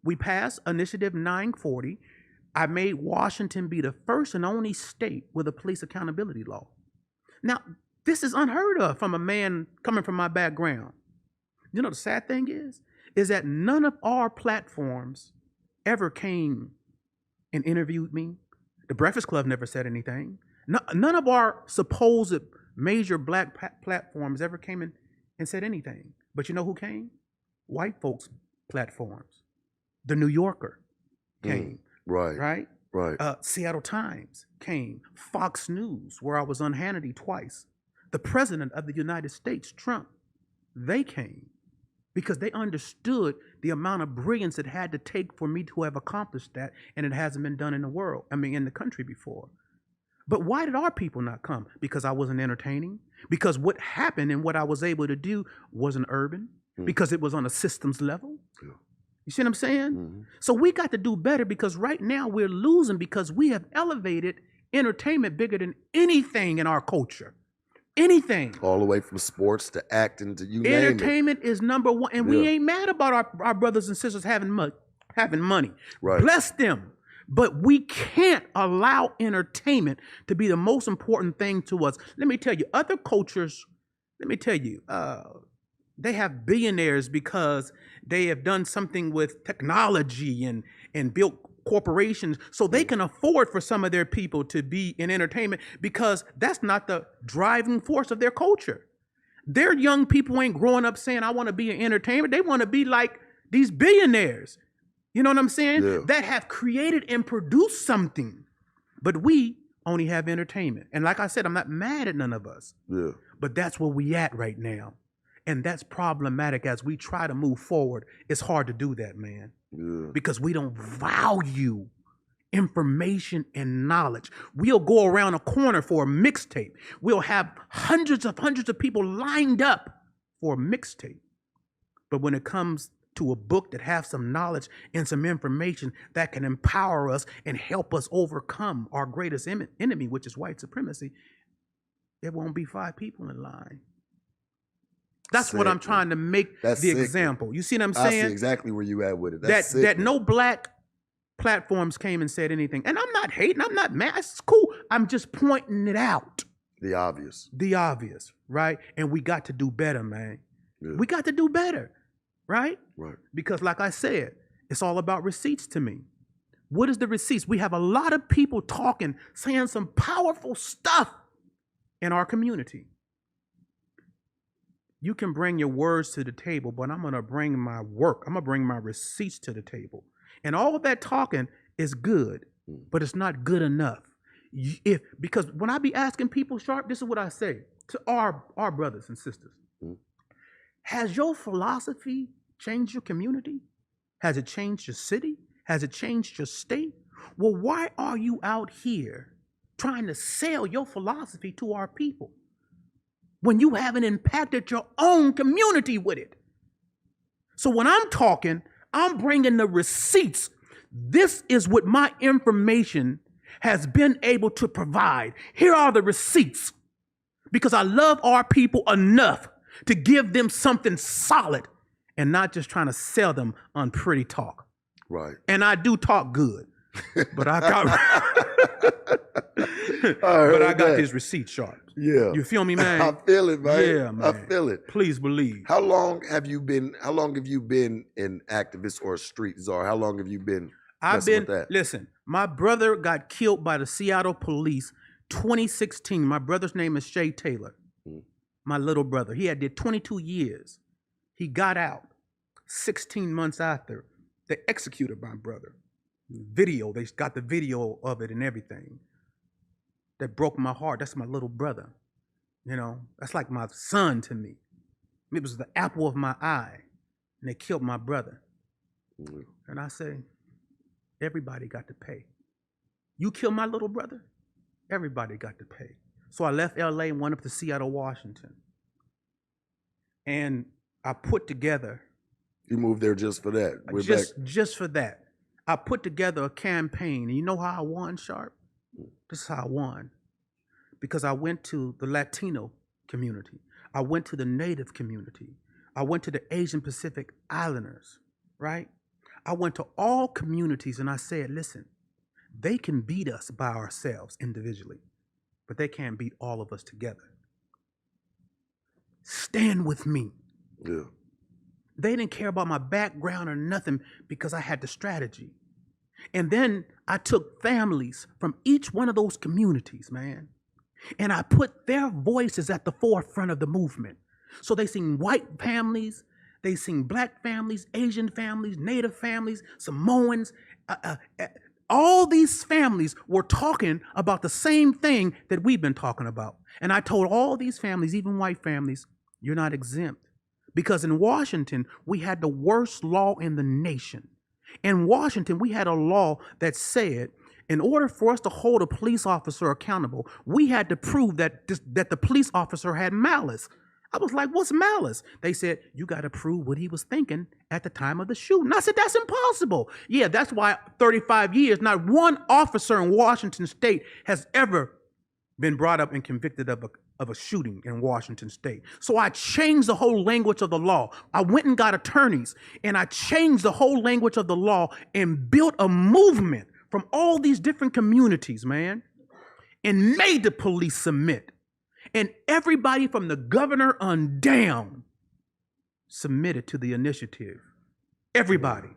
We passed Initiative 940. I made Washington be the first and only state with a police accountability law. Now, this is unheard of from a man coming from my background. You know, the sad thing is that none of our platforms ever came and interviewed me. The Breakfast Club never said anything. None of our supposed major black platforms ever came in and said anything. But you know who came? White folks' platforms. The New Yorker came. Right. Seattle Times came. Fox News, where I was on Hannity twice. The President of the United States, Trump, they came because they understood the amount of brilliance it had to take for me to have accomplished that, and it hasn't been done in the country before. But why did our people not come? Because I wasn't entertaining? Because what happened and what I was able to do wasn't urban? Because it was on a systems level? Yeah. You see what I'm saying? So we got to do better, because right now we're losing because we have elevated entertainment bigger than anything in our culture. Anything. All the way from sports to acting to you name it. Entertainment is number one. And we ain't mad about our brothers and sisters having money. Right. Bless them. But we can't allow entertainment to be the most important thing to us. Let me tell you, other cultures, they have billionaires because they have done something with technology and built corporations, so they can afford for some of their people to be in entertainment, because that's not the driving force of their culture. Their young people ain't growing up saying, I want to be in entertainment. They want to be like these billionaires. You know what I'm saying? Yeah. That have created and produced something. But we only have entertainment. And like I said, I'm not mad at none of us. Yeah. But that's where we at right now. And that's problematic as we try to move forward. It's hard to do that, man. Yeah. Because we don't value information and knowledge. We'll go around a corner for a mixtape. We'll have hundreds of people lined up for a mixtape. But when it comes to a book that has some knowledge and some information that can empower us and help us overcome our greatest enemy, which is white supremacy, there won't be 5 people in line. That's what I'm trying to make the example. You see what I'm saying? I see exactly where you at with it. That no black platforms came and said anything. And I'm not hating. I'm not mad. It's cool. I'm just pointing it out. The obvious. The obvious, right? And we got to do better, man. Yeah. We got to do better, right? Right. Because like I said, it's all about receipts to me. What is the receipts? We have a lot of people talking, saying some powerful stuff in our community. You can bring your words to the table, but I'm going to bring my work. I'm going to bring my receipts to the table. And all of that talking is good, but it's not good enough. Because when I be asking people, Sharp, this is what I say to our brothers and sisters. Has your philosophy changed your community? Has it changed your city? Has it changed your state? Well, why are you out here trying to sell your philosophy to our people when you haven't impacted your own community with it? So when I'm talking, I'm bringing the receipts. This is what my information has been able to provide. Here are the receipts, because I love our people enough to give them something solid and not just trying to sell them on pretty talk. Right. And I do talk good, but I got these receipts, Sharp. Yeah. You feel me, man? I feel it, man. Yeah, man. I feel it. Please believe. How long have you been an activist or a street czar? How long have you been with that? Listen, my brother got killed by the Seattle police 2016. My brother's name is Shay Taylor. My little brother. He had did 22 years. He got out 16 months after. They executed my brother. Video, they got the video of it and everything. That broke my heart. That's my little brother. You know, that's like my son to me. It was the apple of my eye. And they killed my brother. And I say, everybody got to pay. You kill my little brother, everybody got to pay. So I left LA and went up to Seattle, Washington. And I put together. You moved there just for that? Just for that. I put together a campaign. And you know how I won, Sharp? This is how I won. Because I went to the Latino community. I went to the Native community. I went to the Asian Pacific Islanders, right? I went to all communities and I said, listen, they can beat us by ourselves individually, but they can't beat all of us together. Stand with me. Yeah. They didn't care about my background or nothing because I had the strategy. And then I took families from each one of those communities, man, and I put their voices at the forefront of the movement. So they seen white families, they seen black families, Asian families, Native families, Samoans. All these families were talking about the same thing that we've been talking about. And I told all these families, even white families, you're not exempt. Because in Washington, we had the worst law in the nation. In Washington, we had a law that said, in order for us to hold a police officer accountable, we had to prove that the police officer had malice. I was like, what's malice? They said, you got to prove what he was thinking at the time of the shooting. I said, that's impossible. Yeah, that's why 35 years, not one officer in Washington state has ever been brought up and convicted of a shooting in Washington state. So I changed the whole language of the law. I went and got attorneys and I changed the whole language of the law and built a movement from all these different communities, man, and made the police submit. And everybody from the governor on down submitted to the initiative. Everybody.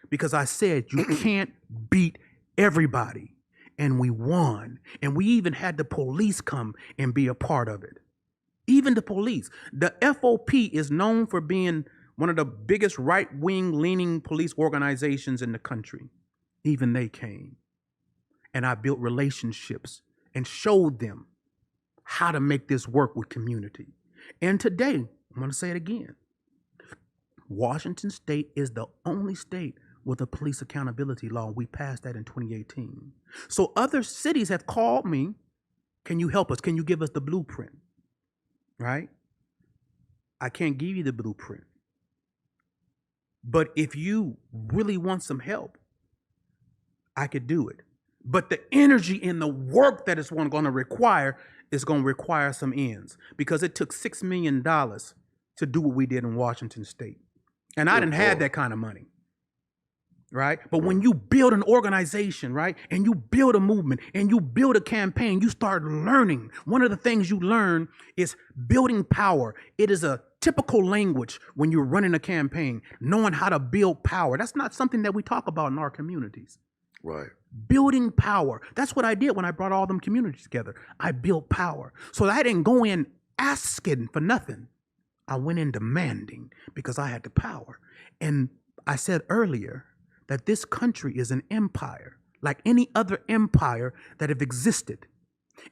Because I said, you can't beat everybody. And we won. And we even had the police come and be a part of it. Even the police. The FOP is known for being one of the biggest right-wing leaning police organizations in the country. Even they came. And I built relationships and showed them how to make this work with community. And today, I'm going to say it again, Washington State is the only state with a police accountability law. We passed that in 2018. So other cities have called me, can you help us? Can you give us the blueprint? Right? I can't give you the blueprint. But if you really want some help, I could do it. But the energy and the work that it's going to require is going to require some ends, because it took $6 million to do what we did in Washington State. And I didn't have that kind of money. Right? But when you build an organization, right, and you build a movement and you build a campaign, you start learning. One of the things you learn is building power. It is a typical language when you're running a campaign, knowing how to build power. That's not something that we talk about in our communities. Right. Building power. That's what I did when I brought all them communities together. I built power. So I didn't go in asking for nothing. I went in demanding because I had the power. And I said earlier that this country is an empire, like any other empire that have existed.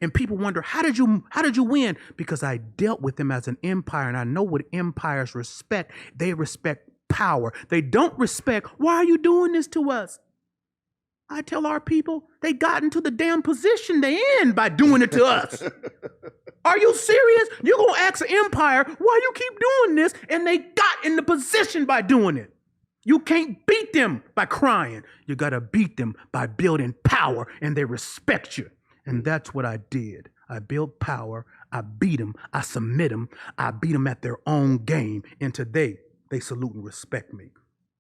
And people wonder, how did you win? Because I dealt with them as an empire, and I know what empires respect. They respect power. They don't respect, why are you doing this to us? I tell our people, they got into the damn position they in by doing it to us. Are you serious? You're going to ask an empire, why you keep doing this? And they got in the position by doing it. You can't beat them by crying. You got to beat them by building power, and they respect you. And that's what I did. I built power. I beat them. I submit them. I beat them at their own game. And today, they salute and respect me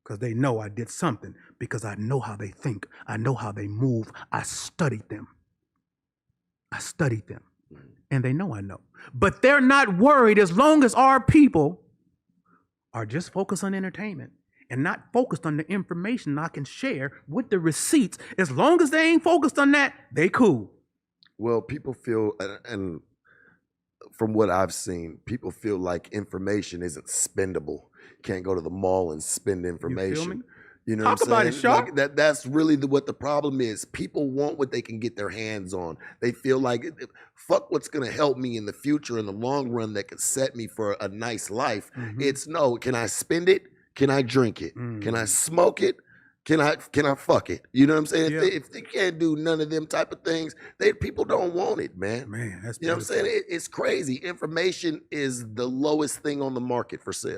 because they know I did something, because I know how they think. I know how they move. I studied them. And they know I know. But they're not worried as long as our people are just focused on entertainment and not focused on the information I can share with the receipts. As long as they ain't focused on that, they cool. Well, people feel, and from what I've seen, people feel like information isn't spendable. You can't go to the mall and spend information. You feel me? You know Talk what I'm about saying? it, Sharp. Like that's really what the problem is. People want what they can get their hands on. They feel like, fuck what's going to help me in the future, in the long run, that could set me for a nice life. Mm-hmm. It's no, can I spend it? Can I drink it? Can I smoke it? Can I fuck it? You know what I'm saying? Yeah. If they can't do none of them type of things, people don't want it, man. Man, that's You know what I'm saying? It's crazy. Information is the lowest thing on the market for sale.